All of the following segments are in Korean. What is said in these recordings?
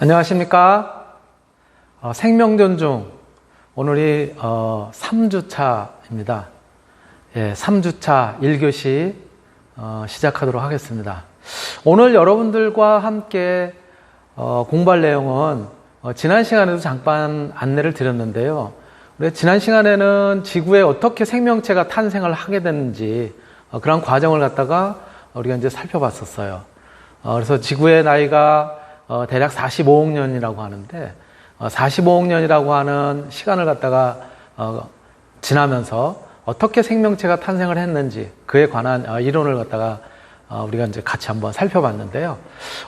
안녕하십니까. 생명존중 오늘이 3주차입니다. 3주차 1교시 시작하도록 하겠습니다. 오늘 여러분들과 함께 공부할 내용은 지난 시간에도 잠깐 안내를 드렸는데요. 지난 시간에는 지구에 어떻게 생명체가 탄생을 하게 됐는지 그런 과정을 갖다가 우리가 이제 살펴봤었어요. 그래서 지구의 나이가 대략 45억 년이라고 하는데 45억 년이라고 하는 시간을 갖다가 지나면서 어떻게 생명체가 탄생을 했는지 그에 관한 이론을 갖다가 우리가 이제 같이 한번 살펴봤는데요.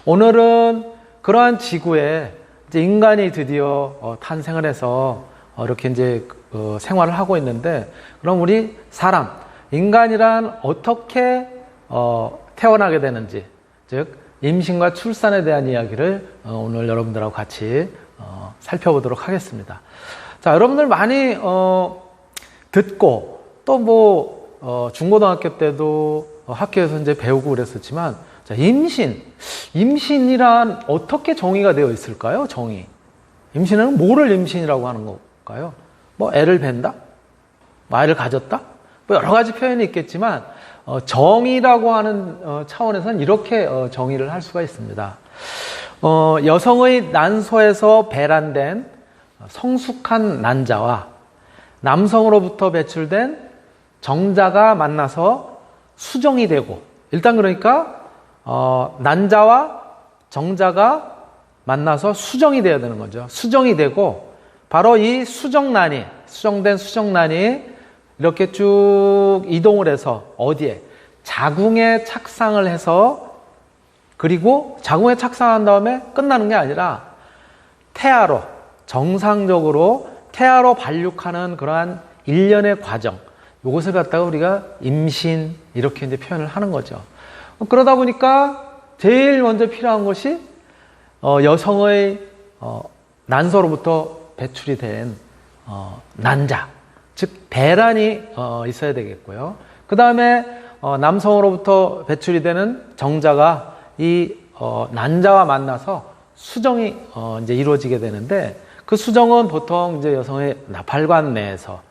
오늘은 그러한 지구에 이제 인간이 드디어 탄생을 해서 이렇게 이제 생활을 하고 있는데, 그럼 우리 사람, 인간이란 어떻게 태어나게 되는지, 즉 임신과 출산에 대한 이야기를 오늘 여러분들하고 같이 살펴보도록 하겠습니다. 자, 여러분들 많이 듣고 또 뭐 중고등학교 때도 학교에서 이제 배우고 그랬었지만, 자, 임신이란 어떻게 정의가 되어 있을까요? 정의. 임신은 뭐를 임신이라고 하는 걸까요? 뭐 애를 뵌다? 뭐 아이를 가졌다? 뭐 여러 가지 표현이 있겠지만 정의라고 하는 차원에서는 이렇게 정의를 할 수가 있습니다. 여성의 난소에서 배란된 성숙한 난자와 남성으로부터 배출된 정자가 만나서 수정이 되고, 일단 그러니까 난자와 정자가 만나서 수정이 되어야 되는 거죠. 수정이 되고, 바로 이 수정된 수정란이 이렇게 쭉 이동을 해서 어디에? 자궁에 착상을 해서, 그리고 자궁에 착상한 다음에 끝나는 게 아니라 태아로, 정상적으로 태아로 발육하는 그러한 일련의 과정, 이것을 갖다가 우리가 임신 이렇게 이제 표현을 하는 거죠. 그러다 보니까 제일 먼저 필요한 것이 여성의 난소로부터 배출이 된 난자, 즉 배란이 있어야 되겠고요. 그 다음에 남성으로부터 배출이 되는 정자가 이 난자와 만나서 수정이 이제 이루어지게 되는데, 그 수정은 보통 이제 여성의 나팔관 내에서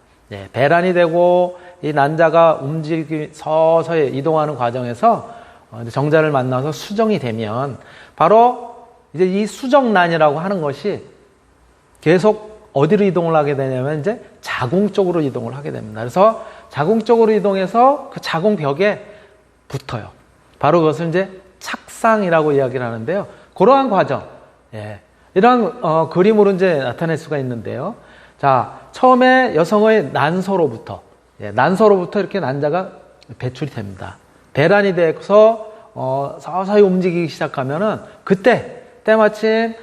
배란이 되고 이 난자가 서서히 이동하는 과정에서 정자를 만나서 수정이 되면, 바로 이제 이 수정란이라고 하는 것이 계속 어디로 이동을 하게 되냐면 이제 자궁 쪽으로 이동을 하게 됩니다. 그래서 자궁 쪽으로 이동해서 그 자궁벽에 붙어요. 바로 그것을 이제 착상이라고 이야기를 하는데요. 그러한 과정, 이러한 그림으로 이제 나타낼 수가 있는데요. 자, 처음에 여성의 난소로부터 이렇게 난자가 배출이 됩니다. 배란이 돼서 서서히 움직이기 시작하면은 그때 때마침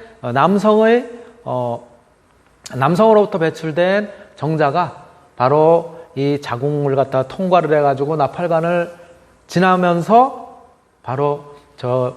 남성으로부터 배출된 정자가 바로 이 자궁을 갖다가 통과를 해가지고 나팔관을 지나면서 바로 저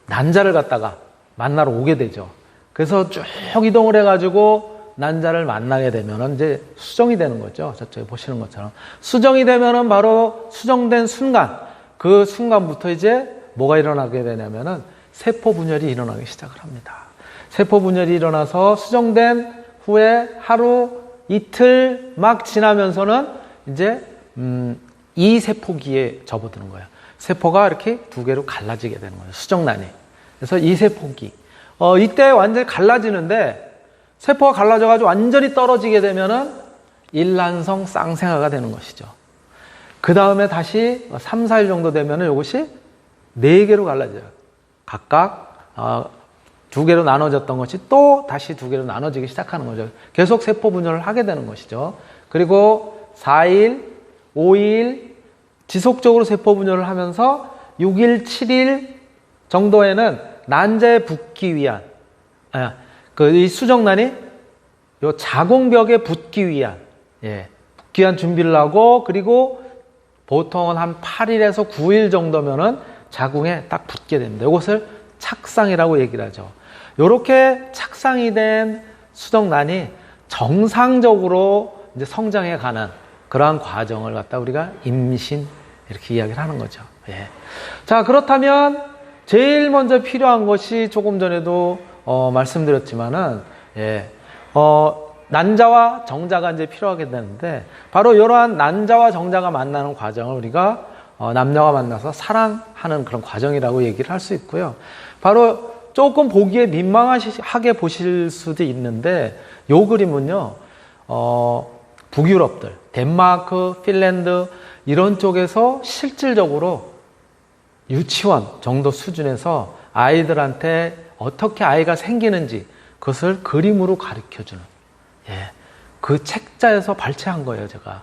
난자를 갖다가 만나러 오게 되죠. 그래서 쭉 이동을 해가지고 난자를 만나게 되면은 이제 수정이 되는 거죠. 저쪽에 보시는 것처럼. 수정이 되면은 바로 수정된 순간, 그 순간부터 이제 뭐가 일어나게 되냐면은 세포 분열이 일어나기 시작을 합니다. 세포 분열이 일어나서 수정된 후에 하루, 이틀 막 지나면서는 이제 이 세포기에 접어드는 거예요. 세포가 이렇게 두 개로 갈라지게 되는 거예요. 수정란이. 그래서 이 세포기. 이때 완전히 갈라지는데, 세포가 갈라져가지고 완전히 떨어지게 되면은 일란성 쌍생아가 되는 것이죠. 그 다음에 다시 3, 4일 정도 되면은 이것이 4개로 갈라져요. 각각 2개로 나눠졌던 것이 또 다시 2개로 나눠지기 시작하는 거죠. 계속 세포 분열을 하게 되는 것이죠. 그리고 4일, 5일 지속적으로 세포 분열을 하면서 6일, 7일 정도에는 난자에 붙기 위한, 이 수정란이 요 자궁벽에 붙기 위한 준비를 하고, 그리고 보통은 한 8일에서 9일 정도면은 자궁에 딱 붙게 됩니다. 이것을 착상이라고 얘기를 하죠. 이렇게 착상이 된 수정란이 정상적으로 이제 성장해 가는 그러한 과정을 갖다 우리가 임신 이렇게 이야기를 하는 거죠. 자, 그렇다면 제일 먼저 필요한 것이 조금 전에도 말씀드렸지만은, 예, 난자와 정자가 이제 필요하게 되는데, 바로 이러한 난자와 정자가 만나는 과정을 우리가 남녀가 만나서 사랑하는 그런 과정이라고 얘기를 할 수 있고요. 바로 조금 보기에 민망하게 보실 수도 있는데, 요 그림은요, 북유럽들, 덴마크, 핀란드, 이런 쪽에서 실질적으로 유치원 정도 수준에서 아이들한테 어떻게 아이가 생기는지 그것을 그림으로 가르쳐주는, 예, 그 책자에서 발췌한 거예요, 제가.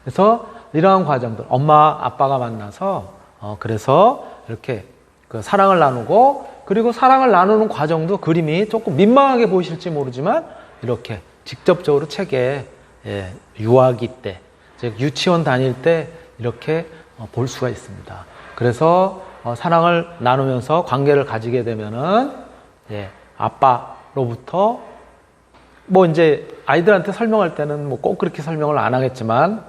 그래서 이러한 과정들, 엄마, 아빠가 만나서, 그래서 이렇게 그 사랑을 나누고, 그리고 사랑을 나누는 과정도 그림이 조금 민망하게 보이실지 모르지만, 이렇게 직접적으로 책에, 예, 유아기 때, 즉 유치원 다닐 때 이렇게 볼 수가 있습니다. 그래서 사랑을 나누면서 관계를 가지게 되면은, 예, 아빠로부터 뭐 이제 아이들한테 설명할 때는 뭐 꼭 그렇게 설명을 안 하겠지만,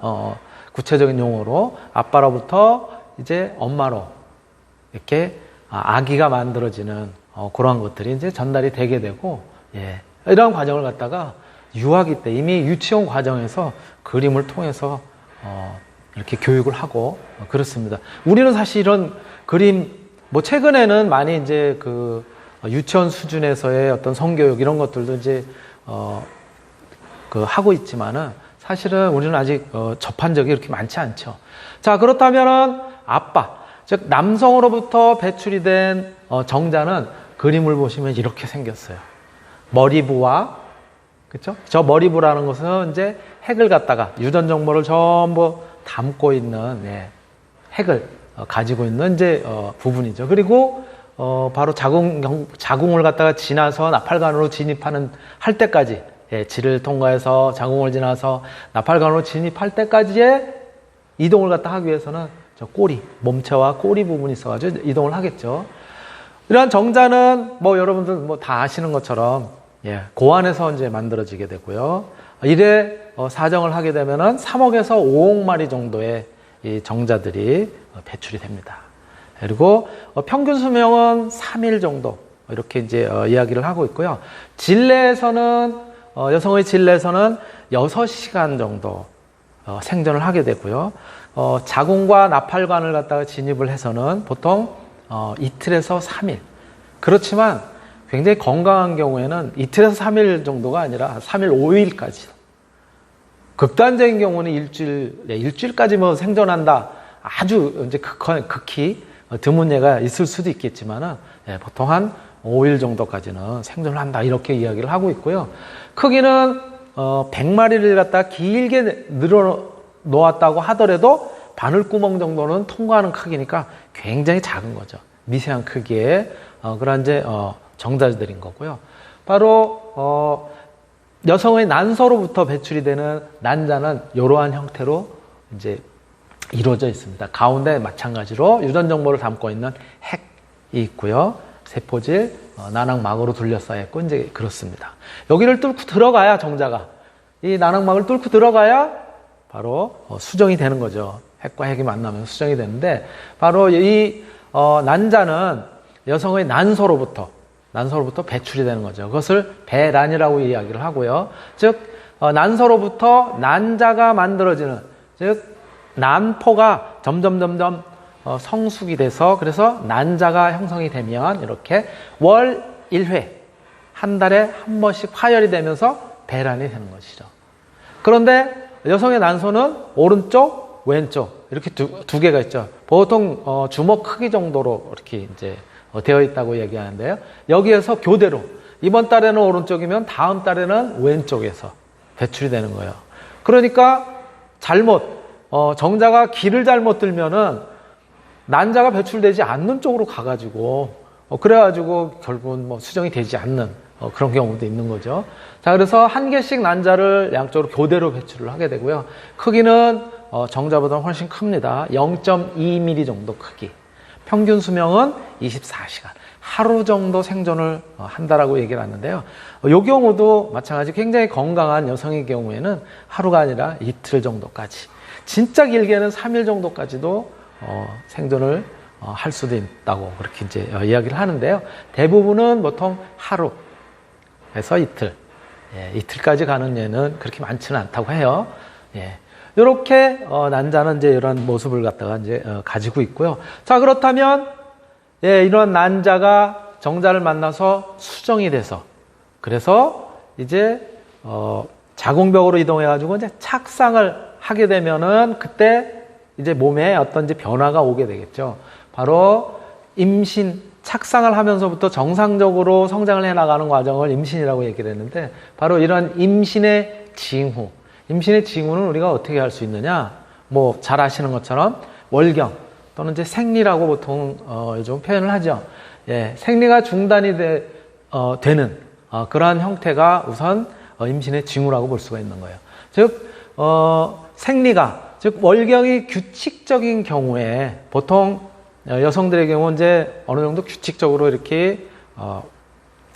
구체적인 용어로 아빠로부터 이제 엄마로 이렇게 아기가 만들어지는 그러한 것들이 이제 전달이 되게 되고, 예, 이러한 과정을 갖다가 유아기 때 이미 유치원 과정에서 그림을 통해서 이렇게 교육을 하고 그렇습니다. 우리는 사실 이런 그림, 뭐 최근에는 많이 이제 그 유치원 수준에서의 어떤 성교육 이런 것들도 이제 그 하고 있지만은 사실은 우리는 아직 접한 적이 그렇게 많지 않죠. 자, 그렇다면은 아빠, 즉 남성으로부터 배출이 된 정자는 그림을 보시면 이렇게 생겼어요. 머리부와, 그렇죠? 저 머리부라는 것은 이제 핵을 갖다가 유전 정보를 전부 담고 있는, 예, 핵을 가지고 있는 이제 부분이죠. 그리고 바로 자궁을 갖다가 지나서 나팔관으로 진입하는 할 때까지, 예, 질을 통과해서 자궁을 지나서 나팔관으로 진입할 때까지의 이동을 갖다 하기 위해서는 저 꼬리, 몸체와 꼬리 부분이 있어가지고 이동을 하겠죠. 이러한 정자는 뭐 여러분들 뭐 다 아시는 것처럼, 예, 고안에서 이제 만들어지게 되고요. 이래 사정을 하게 되면은 3억에서 5억 마리 정도의 이 정자들이 배출이 됩니다. 그리고 평균 수명은 3일 정도 이렇게 이제 이야기를 하고 있고요. 질내에서는 여성의 질내에서는 6시간 정도 생존을 하게 되고요. 자궁과 나팔관을 갖다가 진입을 해서는 보통 이틀에서 3일. 그렇지만 굉장히 건강한 경우에는 이틀에서 3일 정도가 아니라 3일, 5일까지. 극단적인 경우는 일주일까지 뭐 생존한다. 아주 이제 극히 드문 예가 있을 수도 있겠지만은, 예, 보통 한 5일 정도까지는 생존을 한다. 이렇게 이야기를 하고 있고요. 크기는 100마리를 갖다 길게 늘어 놓았다고 하더라도 바늘구멍 정도는 통과하는 크기니까 굉장히 작은 거죠. 미세한 크기의 그런 이제 정자들인 거고요. 바로 여성의 난소로부터 배출이 되는 난자는 이러한 형태로 이제 이루어져 있습니다. 가운데 마찬가지로 유전 정보를 담고 있는 핵이 있고요. 세포질, 난항막으로 둘러싸여 있고 이제 그렇습니다. 여기를 뚫고 들어가야 정자가, 이 난항막을 뚫고 들어가야 바로 수정이 되는 거죠. 핵과 핵이 만나면 수정이 되는데, 바로 이 난자는 여성의 난소로부터 배출이 되는 거죠. 그것을 배란이라고 이야기를 하고요. 즉 난소로부터 난자가 만들어지는, 즉 난포가 점점 성숙이 돼서, 그래서 난자가 형성이 되면 이렇게 월 1회 한 달에 한 번씩 파열이 되면서 배란이 되는 것이죠. 그런데 여성의 난소는 오른쪽, 왼쪽 이렇게 두 개가 있죠. 보통 주먹 크기 정도로 이렇게 이제 되어 있다고 얘기하는데요. 여기에서 교대로 이번 달에는 오른쪽이면 다음 달에는 왼쪽에서 배출이 되는 거예요. 그러니까 정자가 길을 잘못 들면은 난자가 배출되지 않는 쪽으로 가가지고 그래가지고 결국은 뭐 수정이 되지 않는 그런 경우도 있는 거죠. 자, 그래서 한 개씩 난자를 양쪽으로 교대로 배출을 하게 되고요. 크기는 정자보다 훨씬 큽니다. 0.2mm 정도 크기. 평균 수명은 24시간. 하루 정도 생존을 한다라고 얘기를 하는데요. 이 경우도 마찬가지 굉장히 건강한 여성의 경우에는 하루가 아니라 이틀 정도까지. 진짜 길게는 3일 정도까지도 생존을 할 수도 있다고 그렇게 이제 이야기를 하는데요. 대부분은 보통 하루, 해서 이틀. 예, 이틀까지 가는 예는 그렇게 많지는 않다고 해요. 예. 이렇게 난자는 이제 이런 모습을 갖다가 이제 가지고 있고요. 자, 그렇다면 예, 이런 난자가 정자를 만나서 수정이 돼서 그래서 이제 자궁벽으로 이동해 가지고 이제 착상을 하게 되면은 그때 이제 몸에 어떤 이제 변화가 오게 되겠죠. 바로 임신 착상을 하면서부터 정상적으로 성장을 해 나가는 과정을 임신이라고 얘기를 했는데 바로 이런 임신의 징후. 임신의 징후는 우리가 어떻게 할 수 있느냐? 뭐 잘 아시는 것처럼 월경 또는 이제 생리라고 보통 요즘 표현을 하죠. 예, 생리가 중단이 되는 그러한 형태가 우선 임신의 징후라고 볼 수가 있는 거예요. 즉 생리가 즉 월경이 규칙적인 경우에 보통 여성들의 경우 이제 어느 정도 규칙적으로 이렇게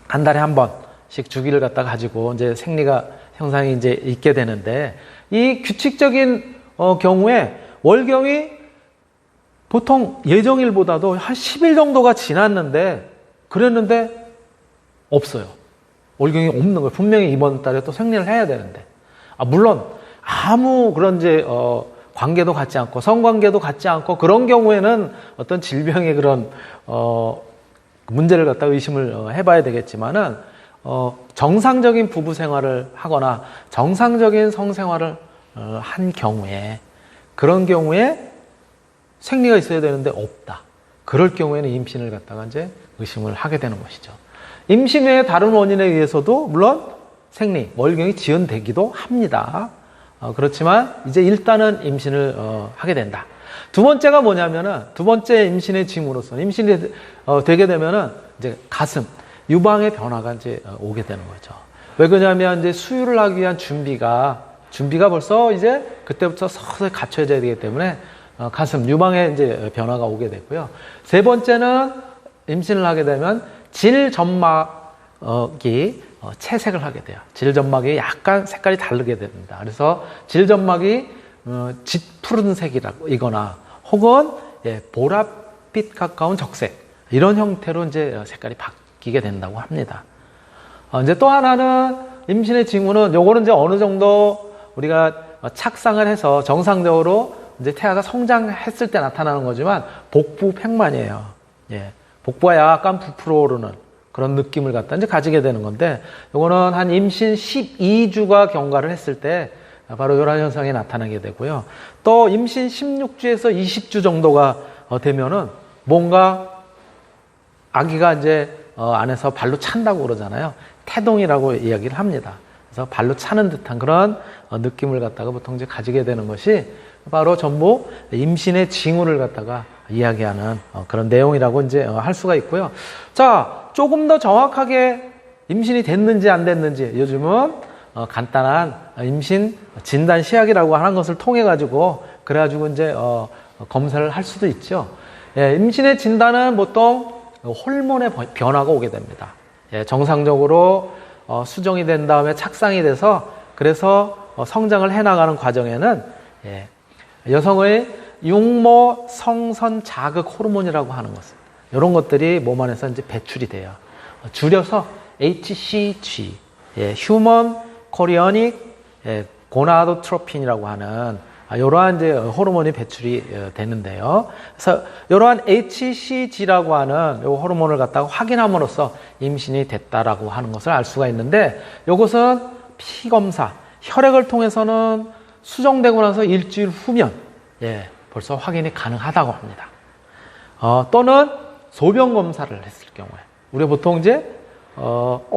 한 달에 한 번씩 주기를 갖다 가지고 이제 생리가 현상이 이제 있게 되는데 이 규칙적인 경우에 월경이 보통 예정일보다도 한 10일 정도가 지났는데 그랬는데 없어요. 월경이 없는 거예요. 분명히 이번 달에 또 생리를 해야 되는데 물론 아무 그런 이제 관계도 갖지 않고 성관계도 갖지 않고 그런 경우에는 어떤 질병의 그런 문제를 갖다 의심을 해봐야 되겠지만은 정상적인 부부 생활을 하거나 정상적인 성생활을 한 경우에 그런 경우에 생리가 있어야 되는데 없다. 그럴 경우에는 임신을 갖다가 이제 의심을 하게 되는 것이죠. 임신 외에 다른 원인에 의해서도 물론 생리, 월경이 지연되기도 합니다. 그렇지만 이제 일단은 임신을 하게 된다. 두 번째가 뭐냐면은 두 번째 임신의 징후로서 임신이 되게 되면은 이제 가슴, 유방의 변화가 이제 오게 되는 거죠. 왜 그러냐면 이제 수유를 하기 위한 준비가 벌써 이제 그때부터 서서히 갖춰져야 되기 때문에 가슴, 유방에 이제 변화가 오게 되고요. 세 번째는 임신을 하게 되면 질점막이 채색을 하게 돼요. 질점막이 약간 색깔이 다르게 됩니다. 그래서 질점막이 짙푸른색이거나 혹은 보랏빛 가까운 적색 이런 형태로 이제 색깔이 바뀌게 된다고 합니다. 이제 또 하나는 임신의 징후는 요거는 이제 어느 정도 우리가 착상을 해서 정상적으로 이제 태아가 성장했을 때 나타나는 거지만 복부 팽만이에요. 예. 복부가 약간 부풀어 오르는 그런 느낌을 갖다 이제 가지게 되는 건데 요거는 한 임신 12주가 경과를 했을 때 바로 이런 현상이 나타나게 되고요. 또 임신 16주에서 20주 정도가 되면은 뭔가 아기가 이제 안에서 발로 찬다고 그러잖아요. 태동이라고 이야기를 합니다. 그래서 발로 차는 듯한 그런 느낌을 갖다가 보통 이제 가지게 되는 것이 바로 전부 임신의 징후를 갖다가 이야기하는 그런 내용이라고 이제 할 수가 있고요. 자, 조금 더 정확하게 임신이 됐는지 안 됐는지 요즘은 간단한 임신 진단 시약이라고 하는 것을 통해 가지고 그래가지고 이제 검사를 할 수도 있죠. 예, 임신의 진단은 보통 호르몬의 변화가 오게 됩니다. 예, 정상적으로 수정이 된 다음에 착상이 돼서 그래서 성장을 해나가는 과정에는 여성의 육모 성선 자극 호르몬이라고 하는 것은 이런 것들이 몸 안에서 이제 배출이 돼요. 줄여서 HCG, 휴먼 코리오닉 고나도트로핀이라고 하는 이러한 이제 호르몬이 배출이 되는데요. 그래서 이러한 HCG라고 하는 이 호르몬을 갖다가 확인함으로써 임신이 됐다라고 하는 것을 알 수가 있는데 이것은 피 검사, 혈액을 통해서는 수정되고 나서 일주일 후면 벌써 확인이 가능하다고 합니다. 또는 소변 검사를 했을 경우에 우리가 보통 이제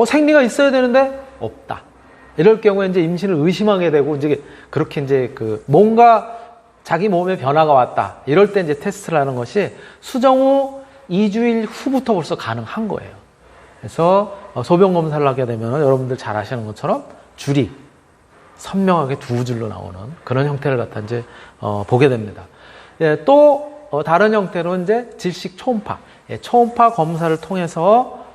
생리가 있어야 되는데 없다. 이럴 경우에 이제 임신을 의심하게 되고 이제 그렇게 이제 뭔가 자기 몸에 변화가 왔다. 이럴 때 이제 테스트를 하는 것이 수정 후 2주일 후부터 벌써 가능한 거예요. 그래서 소변 검사를 하게 되면 여러분들 잘 아시는 것처럼 줄이 선명하게 두 줄로 나오는 그런 형태를 갖다 이제 보게 됩니다. 또 다른 형태로 이제 질식 초음파, 초음파 검사를 통해서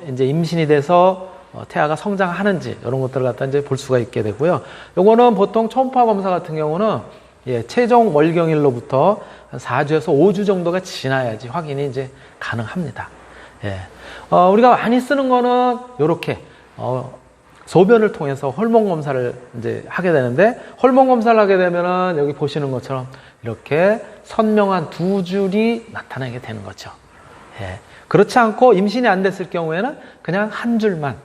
이제 임신이 돼서 태아가 성장하는지 이런 것들을 갖다 이제 볼 수가 있게 되고요. 요거는 보통 초음파 검사 같은 경우는 최종 월경일로부터 한 4주에서 5주 정도가 지나야지 확인이 이제 가능합니다. 우리가 많이 쓰는 거는 요렇게 소변을 통해서 호르몬 검사를 이제 하게 되는데, 호르몬 검사를 하게 되면은 여기 보시는 것처럼 이렇게 선명한 두 줄이 나타나게 되는 거죠. 예. 그렇지 않고 임신이 안 됐을 경우에는 그냥 한 줄만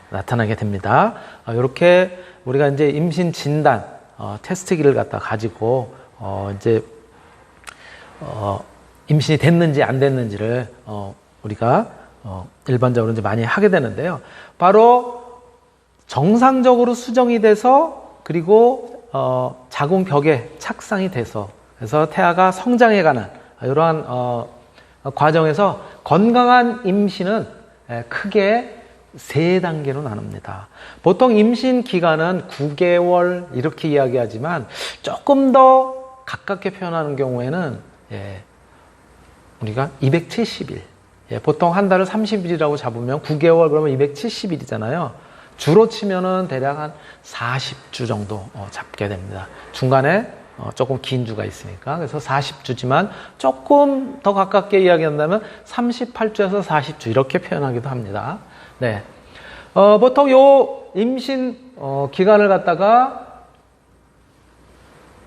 나타나게 됩니다. 이렇게 우리가 이제 임신 진단 테스트기를 갖다 가지고 이제 임신이 됐는지 안 됐는지를 우리가 일반적으로 이제 많이 하게 되는데요. 바로 정상적으로 수정이 돼서, 그리고 자궁벽에 착상이 돼서, 그래서 태아가 성장해가는 이러한 과정에서 건강한 임신은 크게 3단계로 나눕니다. 보통 임신 기간은 9개월 이렇게 이야기하지만 조금 더 가깝게 표현하는 경우에는 우리가 270일, 보통 한 달을 30일이라고 잡으면 9개월 그러면 270일이잖아요. 주로 치면은 대략 한 40주 정도 잡게 됩니다. 중간에 조금 긴 주가 있으니까. 그래서 40주지만 조금 더 가깝게 이야기한다면 38주에서 40주 이렇게 표현하기도 합니다. 네. 보통 요 임신 기간을 갖다가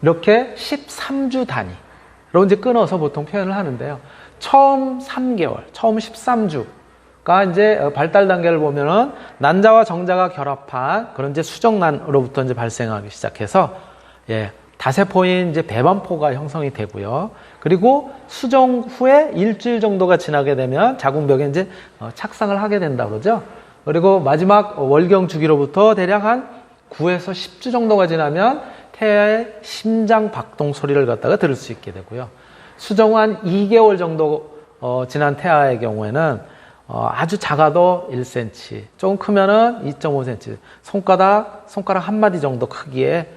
이렇게 13주 단위로 이제 끊어서 보통 표현을 하는데요. 처음 3개월, 처음 13주가 이제 발달 단계를 보면은 난자와 정자가 결합한 그런 이제 수정란으로부터 이제 발생하기 시작해서 다세포인 이제 배반포가 형성이 되고요. 그리고 수정 후에 일주일 정도가 지나게 되면 자궁벽에 이제 착상을 하게 된다 그러죠. 그리고 마지막 월경 주기로부터 대략 한 9에서 10주 정도가 지나면 태아의 심장 박동 소리를 갖다가 들을 수 있게 되고요. 수정 후 한 2개월 정도 지난 태아의 경우에는 아주 작아도 1cm, 조금 크면은 2.5cm, 손가락 한 마디 정도 크기의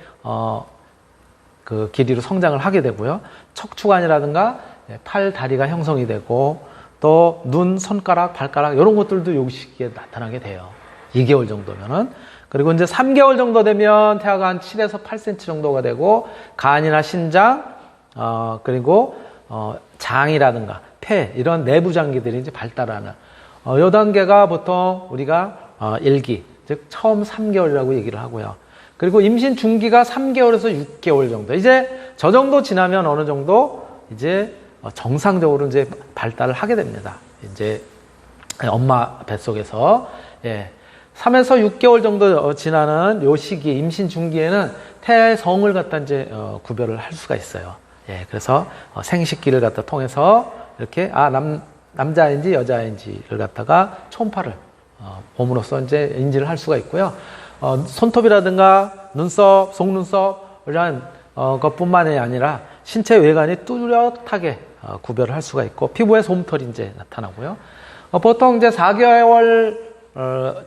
그 길이로 성장을 하게 되고요. 척추관이라든가 팔, 다리가 형성이 되고, 또 눈, 손가락, 발가락 이런 것들도 요 시기에 나타나게 돼요. 2개월 정도면은. 그리고 이제 3개월 정도 되면 태아가 한 7에서 8cm 정도가 되고, 간이나 신장, 그리고 장이라든가 폐 이런 내부 장기들이 이제 발달하는 요 단계가 보통 우리가 1기, 즉 처음 3개월이라고 얘기를 하고요. 그리고 임신 중기가 3개월에서 6개월 정도. 이제 저 정도 지나면 어느 정도 이제 정상적으로 이제 발달을 하게 됩니다. 이제 엄마 뱃속에서 3에서 6개월 정도 지나는 요 시기 임신 중기에는 태아의 성을 갖다 이제 구별을 할 수가 있어요. 그래서 생식기를 갖다 통해서 이렇게 남자인지 여자인지를 갖다가 초음파를 봄으로써 이제 인지를 할 수가 있고요. 손톱이라든가 눈썹, 속눈썹 이런 것뿐만이 아니라 신체 외관이 뚜렷하게 구별을 할 수가 있고, 피부에 솜털이 이제 나타나고요. 보통 이제 4개월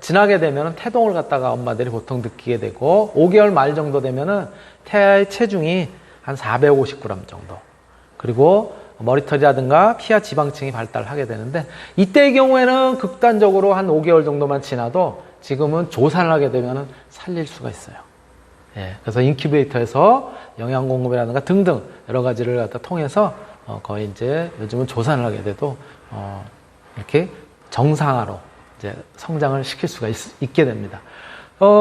지나게 되면은 태동을 갖다가 엄마들이 보통 느끼게 되고, 5개월 말 정도 되면은 태아의 체중이 한 450g 정도. 그리고 머리털이라든가 피하 지방층이 발달하게 되는데, 이때의 경우에는 극단적으로 한 5개월 정도만 지나도 지금은 조산을 하게 되면 살릴 수가 있어요. 그래서 인큐베이터에서 영양 공급이라든가 등등 여러 가지를 갖다 통해서 거의 이제 요즘은 조산을 하게 돼도 이렇게 정상화로 이제 성장을 시킬 수가 있게 됩니다.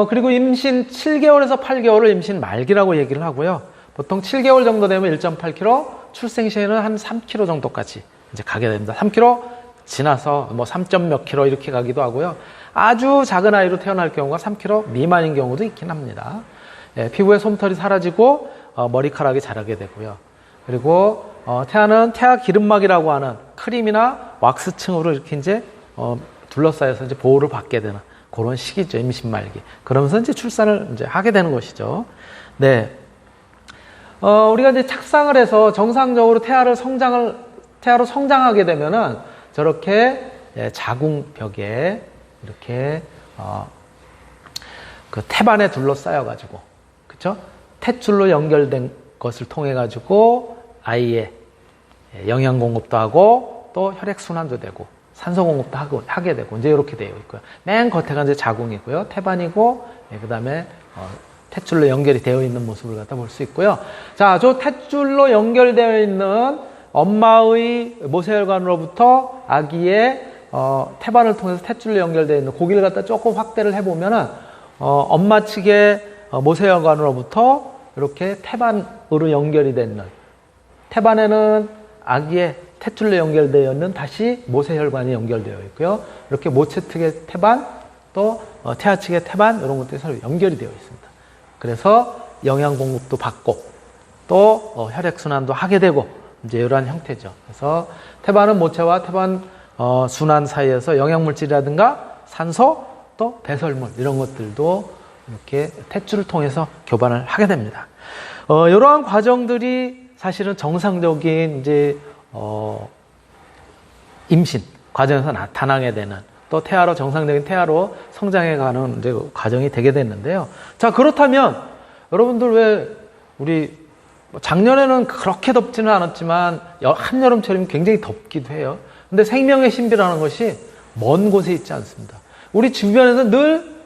그리고 임신 7개월에서 8개월을 임신 말기라고 얘기를 하고요. 보통 7개월 정도 되면 1.8kg, 출생 시에는 한 3kg 정도까지 이제 가게 됩니다. 3kg 지나서 뭐 3점 몇 킬로 이렇게 가기도 하고요. 아주 작은 아이로 태어날 경우가 3kg 미만인 경우도 있긴 합니다. 피부에 솜털이 사라지고 머리카락이 자라게 되고요. 그리고 태아는 태아 기름막이라고 하는 크림이나 왁스층으로 이렇게 이제 둘러싸여서 이제 보호를 받게 되는 그런 시기죠. 임신 말기. 그러면서 이제 출산을 이제 하게 되는 것이죠. 네. 우리가 이제 착상을 해서 정상적으로 태아로 성장하게 되면은 저렇게 자궁벽에 이렇게 그 태반에 둘러싸여가지고, 그쵸? 탯줄로 연결된 것을 통해 가지고 아이의 영양 공급도 하고 또 혈액 순환도 되고 산소 공급도 하게 되고 이제 이렇게 되어 있고요. 맨 겉에가 이제 자궁이고요, 태반이고, 그다음에 탯줄로 연결이 되어 있는 모습을 갖다 볼 수 있고요. 자, 저 탯줄로 연결되어 있는 엄마의 모세혈관으로부터 아기의 태반을 통해서 탯줄로 연결되어 있는 고기를 갖다 조금 확대를 해보면은 엄마 측의 모세혈관으로부터 이렇게 태반으로 연결이 되는, 태반에는 아기의 탯줄로 연결되어 있는 다시 모세혈관이 연결되어 있고요. 이렇게 모체 측의 태반, 또 태아 측의 태반, 이런 것들이 서로 연결이 되어 있습니다. 그래서 영양 공급도 받고 또 혈액순환도 하게 되고 이제 이러한 형태죠. 그래서 태반은 모체와 태반 순환 사이에서 영양물질이라든가 산소 또 배설물 이런 것들도 이렇게 탯줄을 통해서 교반을 하게 됩니다. 이러한 과정들이 사실은 정상적인 이제 임신 과정에서 나타나게 되는, 또 태아로 정상적인 태아로 성장해가는 이제 과정이 되게 됐는데요. 자, 그렇다면 여러분들 왜 우리 작년에는 그렇게 덥지는 않았지만 한여름처럼 굉장히 덥기도 해요. 근데 생명의 신비라는 것이 먼 곳에 있지 않습니다. 우리 주변에서 늘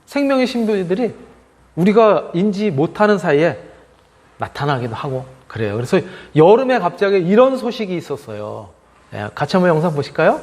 생명의 신비들이 우리가 인지 못하는 사이에 나타나기도 하고 그래요. 그래서 여름에 갑자기 이런 소식이 있었어요. 네, 같이 한번 영상 보실까요?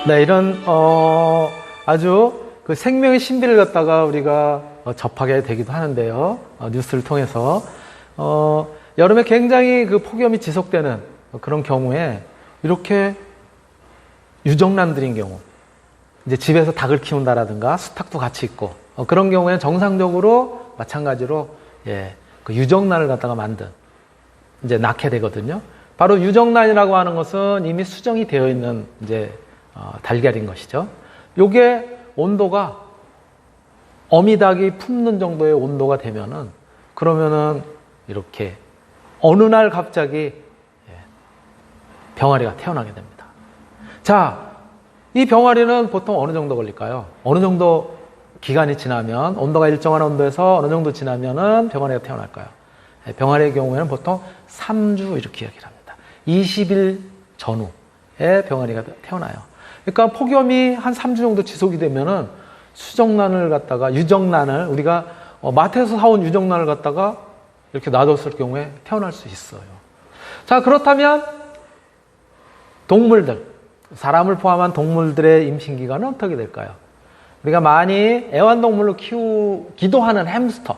네, 이런 아주 그 생명의 신비를 갖다가 우리가 접하게 되기도 하는데요. 뉴스를 통해서 여름에 굉장히 그 폭염이 지속되는 그런 경우에 이렇게 유정란들인 경우, 이제 집에서 닭을 키운다라든가 수탉도 같이 있고 그런 경우에 정상적으로 마찬가지로 그 유정란을 갖다가 만든 이제 낳게 되거든요. 바로 유정란이라고 하는 것은 이미 수정이 되어 있는 이제 달걀인 것이죠. 요게 온도가 어미닭이 품는 정도의 온도가 되면은, 그러면은 이렇게 어느 날 갑자기 병아리가 태어나게 됩니다. 자, 이 병아리는 보통 어느 정도 걸릴까요? 어느 정도 기간이 지나면, 온도가 일정한 온도에서 어느 정도 지나면은 병아리가 태어날까요? 병아리의 경우에는 보통 3주 이렇게 이야기를 합니다. 20일 전후에 병아리가 태어나요. 그러니까 폭염이 한 3주 정도 지속이 되면은 수정란을 갖다가, 유정란을, 우리가 마트에서 사온 유정란을 갖다가 이렇게 놔뒀을 경우에 태어날 수 있어요. 자, 그렇다면 동물들, 사람을 포함한 동물들의 임신기간은 어떻게 될까요? 우리가 많이 애완동물로 키우기도 하는 햄스터,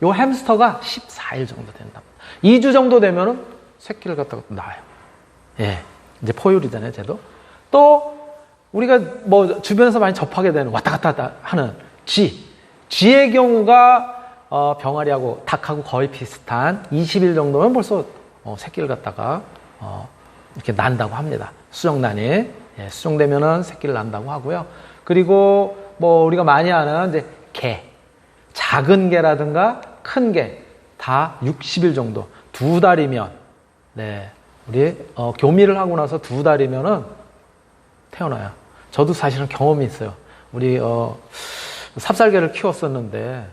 요 햄스터가 14일 정도 된답니다. 2주 정도 되면은 새끼를 갖다가 낳아요. 이제 포유류잖아요, 쟤도. 또 우리가 뭐 주변에서 많이 접하게 되는, 왔다 갔다 하는 쥐의 경우가 병아리하고 닭하고 거의 비슷한 20일 정도면 벌써 새끼를 갖다가 이렇게 난다고 합니다. 수정란이 수정되면은 새끼를 난다고 하고요. 그리고 뭐 우리가 많이 아는 이제 개, 작은 개라든가 큰 개 다 60일 정도, 2달이면, 우리 교미를 하고 나서 2달이면은 태어나요. 저도 사실은 경험이 있어요. 우리 삽살개를 키웠었는데,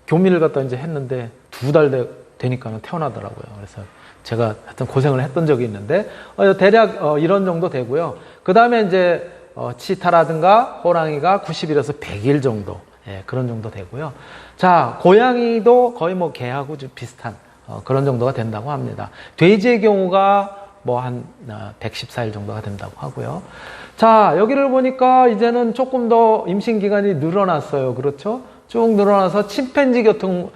교미를 갖다 이제 했는데 2달 되니까는 태어나더라고요. 그래서 제가 하여튼 고생을 했던 적이 있는데, 대략 이런 정도 되고요. 그 다음에 이제 치타라든가 호랑이가 90일에서 100일 정도, 그런 정도 되고요. 자, 고양이도 거의 뭐 개하고 좀 비슷한 그런 정도가 된다고 합니다. 돼지의 경우가 뭐 한 114일 정도가 된다고 하고요. 자, 여기를 보니까 이제는 조금 더 임신 기간이 늘어났어요. 그렇죠? 쭉 늘어나서 침팬지 같은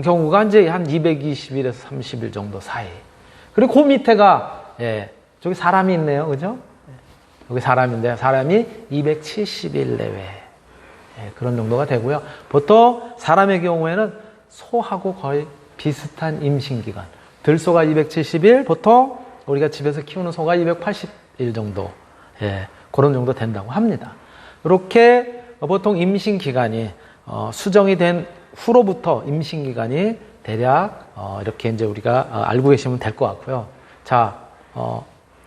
경우가 이제 한 220일에서 30일 정도 사이. 그리고 그 밑에가, 저기 사람이 있네요. 그죠? 여기 사람인데, 사람이 270일 내외. 예, 그런 정도가 되고요. 보통 사람의 경우에는 소하고 거의 비슷한 임신기간. 들소가 270일, 보통 우리가 집에서 키우는 소가 280일 정도. 예, 그런 정도 된다고 합니다. 이렇게 보통 임신기간이 수정이 된 후로부터 임신기간이 대략 이렇게 이제 우리가 알고 계시면 될 것 같고요. 자,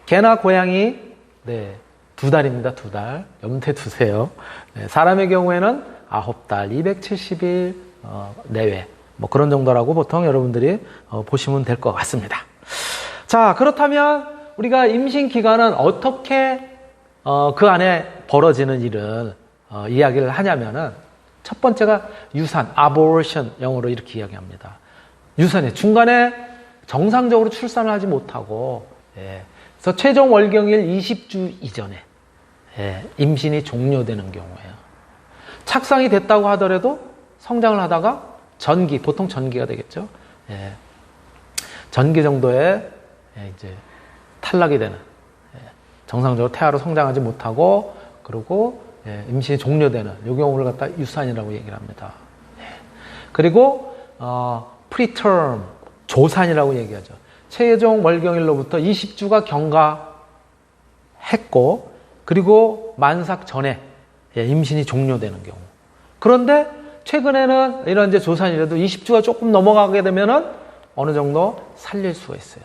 개나 고양이, 네, 2달입니다. 2달. 염두에 두세요. 네, 사람의 경우에는 9달, 270일 내외. 뭐 그런 정도라고 보통 여러분들이 보시면 될 것 같습니다. 자, 그렇다면 우리가 임신 기간은 어떻게 그 안에 벌어지는 일을 이야기를 하냐면은 첫 번째가 유산, abortion, 영어로 이렇게 이야기합니다. 유산이 중간에 정상적으로 출산을 하지 못하고, 예, 그래서 최종 월경일 20주 이전에, 예, 임신이 종료되는 경우예요. 착상이 됐다고 하더라도 성장을 하다가 전기, 보통 전기가 되겠죠. 예, 전기 정도의 이제 탈락이 되는, 예, 정상적으로 태아로 성장하지 못하고, 그리고 임신이 종료되는 이 경우를 갖다 유산이라고 얘기를 합니다. 예. 그리고 preterm, 조산이라고 얘기하죠. 최종 월경일로부터 20주가 경과했고, 그리고 만삭 전에 임신이 종료되는 경우. 그런데 최근에는 이런 이제 조산이라도 20주가 조금 넘어가게 되면은 어느 정도 살릴 수가 있어요.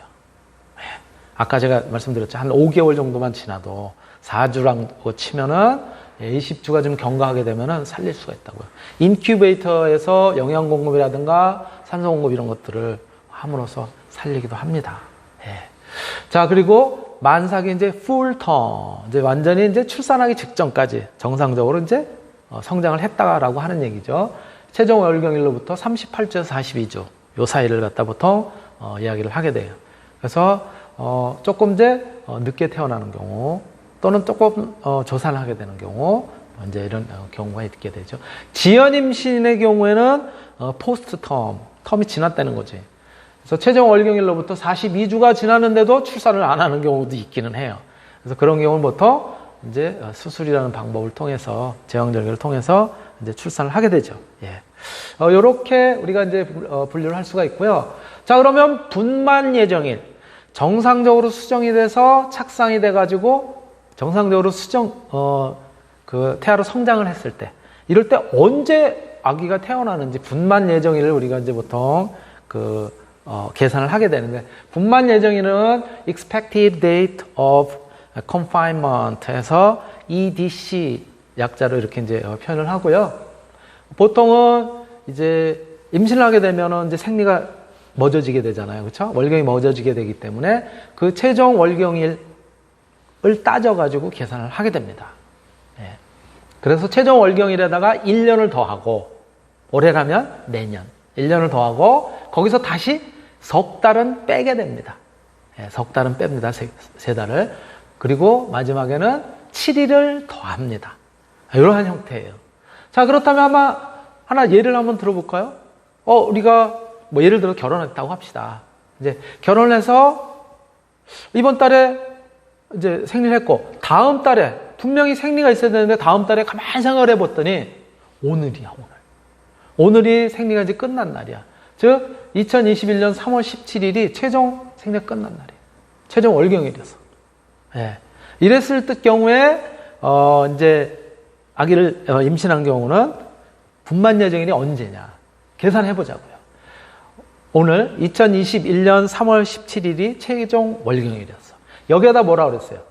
아까 제가 말씀드렸죠. 한 5개월 정도만 지나도 4주라고 치면은 20주가 좀 경과하게 되면은 살릴 수가 있다고요. 인큐베이터에서 영양 공급이라든가 산소 공급 이런 것들을 함으로써 살리기도 합니다. 예. 자, 그리고 만삭이 이제 full term, 이제 완전히 이제 출산하기 직전까지 정상적으로 이제 성장을 했다라고 하는 얘기죠. 최종 월경일로부터 38주에서 42주 요 사이를 갖다 보통 이야기를 하게 돼요. 그래서 조금 이제 늦게 태어나는 경우, 또는 조금 조산을 하게 되는 경우, 이제 이런 경우가 있게 되죠. 지연 임신의 경우에는 포스트 텀이 지났다는 거지. 그래서 최종 월경일로부터 42주가 지났는데도 출산을 안 하는 경우도 있기는 해요. 그래서 그런 경우는 보통 이제 수술이라는 방법을 통해서, 제왕절개를 통해서 이제 출산을 하게 되죠. 예. 요렇게 우리가 이제 분류를 할 수가 있고요. 자, 그러면 분만 예정일. 정상적으로 수정이 돼서 착상이 돼가지고 정상적으로 그 태아로 성장을 했을 때, 이럴 때 언제 아기가 태어나는지 분만 예정일을 우리가 이제 보통 계산을 하게 되는데, 분만 예정일은 expected date of confinement에서 EDC 약자로 이렇게 이제 표현을 하고요. 보통은 이제 임신을 하게 되면은 이제 생리가 멎어지게 되잖아요. 그렇죠? 월경이 멎어지게 되기 때문에 그 최종 월경일 을 따져가지고 계산을 하게 됩니다. 예. 그래서 최종 월경일에다가 1년을 더하고, 올해라면 내년 1년을 더하고, 거기서 다시 석 달은 빼게 됩니다. 예, 석 달은 뺍니다. 세 달을. 그리고 마지막에는 7일을 더합니다. 이러한 형태예요. 자, 그렇다면 아마 하나 예를 한번 들어볼까요? 우리가 뭐 예를 들어 결혼했다고 합시다. 이제 결혼해서 이번 달에 이제 생리를 했고, 다음 달에 분명히 생리가 있어야 되는데 다음 달에 가만히 생각을 해봤더니 오늘이야, 오늘. 오늘이 생리가 이제 끝난 날이야. 즉 2021년 3월 17일이 최종 생리가 끝난 날이에요. 최종 월경일이었어. 예. 이랬을 때 경우에 이제 아기를 임신한 경우는 분만 예정일이 언제냐 계산해 보자고요. 오늘 2021년 3월 17일이 최종 월경일이었어. 여기에다 뭐라 그랬어요?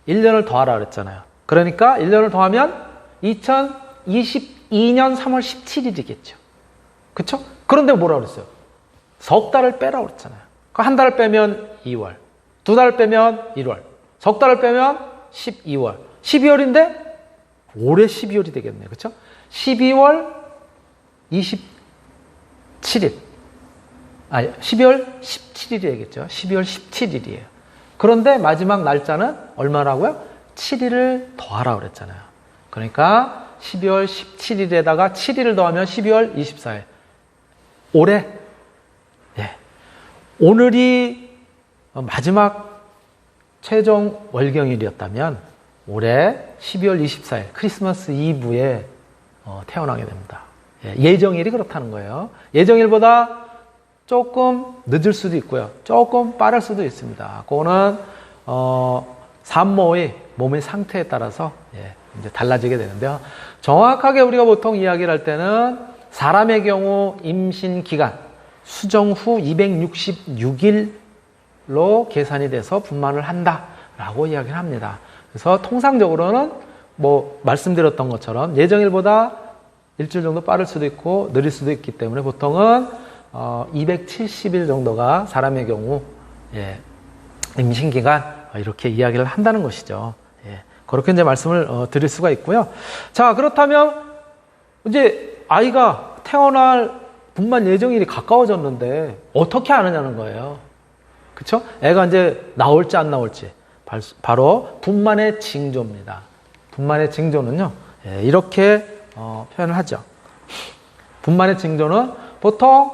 1년을 더하라 그랬잖아요. 그러니까 1년을 더하면 2022년 3월 17일이겠죠. 그쵸? 그런데 뭐라 그랬어요? 석 달을 빼라고 그랬잖아요. 한 달을 빼면 2월, 두 달을 빼면 1월, 석 달을 빼면 12월. 12월인데 올해 12월이 되겠네요. 그쵸? 12월 27일. 12월 17일이겠죠. 12월 17일이에요. 그런데 마지막 날짜는 얼마라고요? 7일을 더하라고 그랬잖아요. 그러니까 12월 17일에다가 7일을 더하면 12월 24일. 올해, 예. 오늘이 마지막 최종 월경일이었다면 올해 12월 24일 크리스마스 이브에 태어나게 됩니다. 예정일이 그렇다는 거예요. 예정일보다 조금 늦을 수도 있고요. 조금 빠를 수도 있습니다. 그거는 산모의 몸의 상태에 따라서 이제 달라지게 되는데요. 정확하게 우리가 보통 이야기를 할 때는 사람의 경우 임신 기간 수정 후 266일로 계산이 돼서 분만을 한다라고 이야기를 합니다. 그래서 통상적으로는 뭐 말씀드렸던 것처럼 예정일보다 일주일 정도 빠를 수도 있고 느릴 수도 있기 때문에 보통은 270일 정도가 사람의 경우 임신 기간 이렇게 이야기를 한다는 것이죠. 그렇게 이제 말씀을 드릴 수가 있고요. 자, 그렇다면 이제 아이가 태어날 분만 예정일이 가까워졌는데 어떻게 아느냐는 거예요. 그렇죠? 애가 이제 나올지 안 나올지 바로 분만의 징조입니다. 분만의 징조는요, 이렇게 표현을 하죠. 분만의 징조는 보통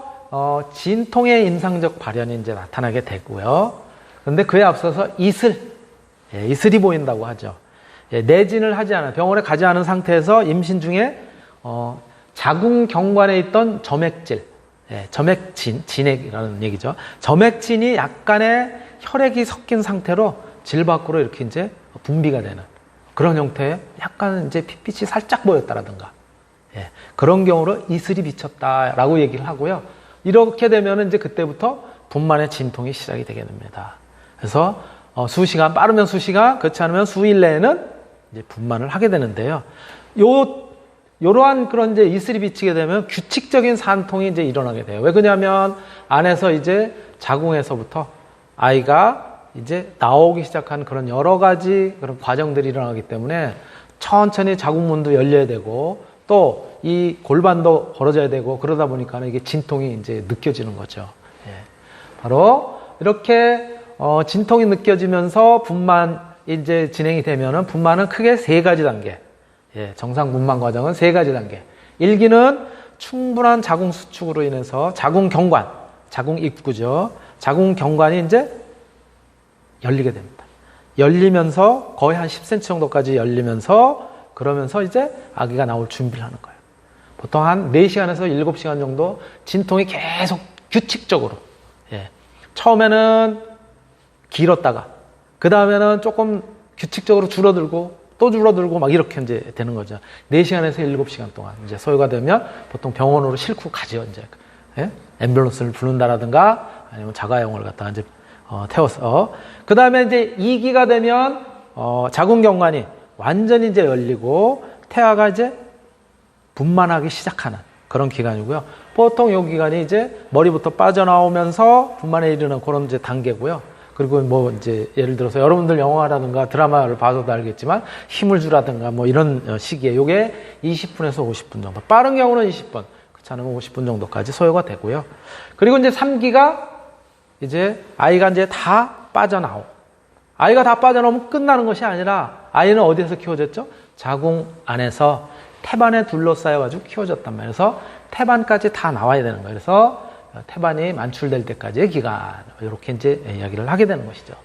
진통의 임상적 발현이 이제 나타나게 되고요. 그런데 그에 앞서서 이슬이 보인다고 하죠. 내진을 하지 않은, 병원에 가지 않은 상태에서 임신 중에 자궁경관에 있던 점액질, 진액이라는 얘기죠. 점액진이 약간의 혈액이 섞인 상태로 질 밖으로 이렇게 이제 분비가 되는 그런 형태의 약간 이제 핏빛이 살짝 보였다라든가, 그런 경우로 이슬이 비쳤다라고 얘기를 하고요. 이렇게 되면 이제 그때부터 분만의 진통이 시작이 되게 됩니다. 그래서 수시간, 빠르면 수시간, 그렇지 않으면 수일 내에는 이제 분만을 하게 되는데요. 요러한 그런 이제 이슬이 비치게 되면 규칙적인 산통이 이제 일어나게 돼요. 왜 그러냐면 안에서 이제 자궁에서부터 아이가 이제 나오기 시작한 그런 여러 가지 그런 과정들이 일어나기 때문에 천천히 자궁문도 열려야 되고 또 이 골반도 벌어져야 되고 그러다 보니까 이게 진통이 이제 느껴지는 거죠. 바로 이렇게 진통이 느껴지면서 분만 이제 진행이 되면은 분만은 크게 세 가지 단계. 정상 분만 과정은 세 가지 단계. 1기는 충분한 자궁 수축으로 인해서 자궁경관, 자궁 입구죠. 자궁경관이 이제 열리게 됩니다. 열리면서 거의 한 10cm 정도까지 열리면서 그러면서 이제 아기가 나올 준비를 하는 거예요. 보통 한 4시간에서 7시간 정도 진통이 계속 규칙적으로. 처음에는 길었다가 그 다음에는 조금 규칙적으로 줄어들고 또 줄어들고 막 이렇게 이제 되는 거죠. 4시간에서 7시간 동안 이제 소요가 되면 보통 병원으로 싣고 가죠. 이제 앰뷸런스를 부른다라든가 아니면 자가용을 갖다가 이제 태워서 그 다음에 이제 2기가 되면 자궁경관이 완전히 이제 열리고 태아가 이제 분만하기 시작하는 그런 기간이고요. 보통 이 기간이 이제 머리부터 빠져나오면서 분만에 이르는 그런 이제 단계고요. 그리고 뭐 이제 예를 들어서 여러분들 영화라든가 드라마를 봐서도 알겠지만 힘을 주라든가 뭐 이런 시기에 요게 20분에서 50분 정도. 빠른 경우는 20분, 그렇지 않으면 50분 정도까지 소요가 되고요. 그리고 이제 3기가 이제 아이가 이제 다 빠져나오고 아이가 다 빠져나오면 끝나는 것이 아니라 아이는 어디에서 키워졌죠? 자궁 안에서 태반에 둘러싸여가지고 키워졌단 말이에요. 그래서 태반까지 다 나와야 되는 거예요. 그래서 태반이 만출될 때까지의 기간, 이렇게 이제 이야기를 하게 되는 것이죠.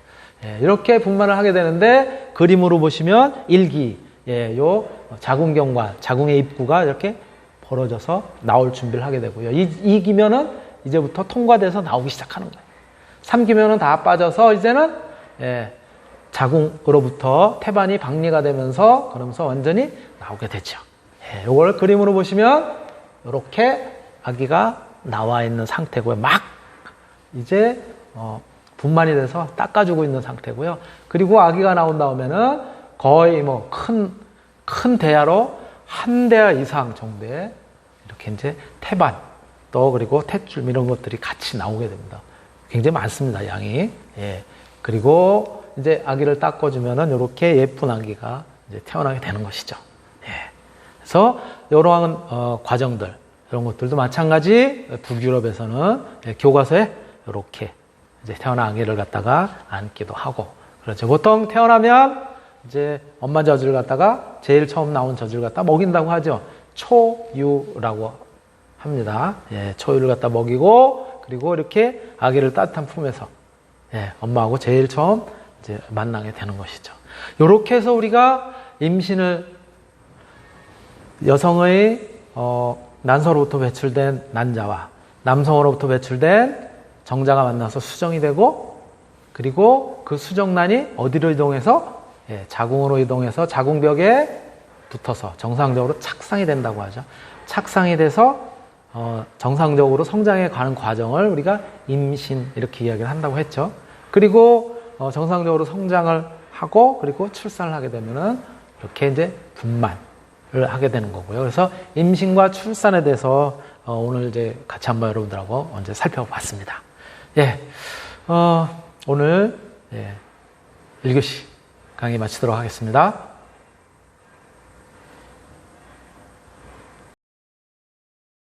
이렇게 분만을 하게 되는데 그림으로 보시면 1기, 요 자궁경관, 자궁의 입구가 이렇게 벌어져서 나올 준비를 하게 되고요. 2기면은 이제부터 통과돼서 나오기 시작하는 거예요. 3기면은 다 빠져서 이제는 자궁으로부터 태반이 박리가 되면서 그러면서 완전히 나오게 되죠. 이걸 그림으로 보시면 이렇게 아기가 나와 있는 상태고요. 막 이제 분만이 돼서 닦아주고 있는 상태고요. 그리고 아기가 나온 다음에는 거의 뭐 큰 대야로 한 대야 이상 정도의 이렇게 이제 태반 또 그리고 탯줄 이런 것들이 같이 나오게 됩니다. 굉장히 많습니다, 양이. 그리고 이제 아기를 닦아주면은 이렇게 예쁜 아기가 이제 태어나게 되는 것이죠. 그래서 이러한 과정들, 이런 것들도 마찬가지 북유럽에서는 교과서에 이렇게 이제 태어난 아기를 갖다가 안기도 하고 그렇죠. 보통 태어나면 이제 엄마 젖을 갖다가 제일 처음 나온 젖을 갖다 먹인다고 하죠. 초유라고 합니다. 초유를 갖다 먹이고 그리고 이렇게 아기를 따뜻한 품에서 엄마하고 제일 처음 이제 만나게 되는 것이죠. 이렇게 해서 우리가 임신을 여성의 난소로부터 배출된 난자와 남성으로부터 배출된 정자가 만나서 수정이 되고, 그리고 그 수정란이 어디로 이동해서 자궁으로 이동해서 자궁벽에 붙어서 정상적으로 착상이 된다고 하죠. 착상이 돼서 정상적으로 성장해 가는 과정을 우리가 임신 이렇게 이야기를 한다고 했죠. 그리고 정상적으로 성장을 하고 그리고 출산을 하게 되면은 이렇게 이제 분만을 하게 되는 거고요. 그래서 임신과 출산에 대해서 오늘 이제 같이 한번 여러분들하고 언제 살펴봤습니다. 예, 오늘 1교시 강의 마치도록 하겠습니다.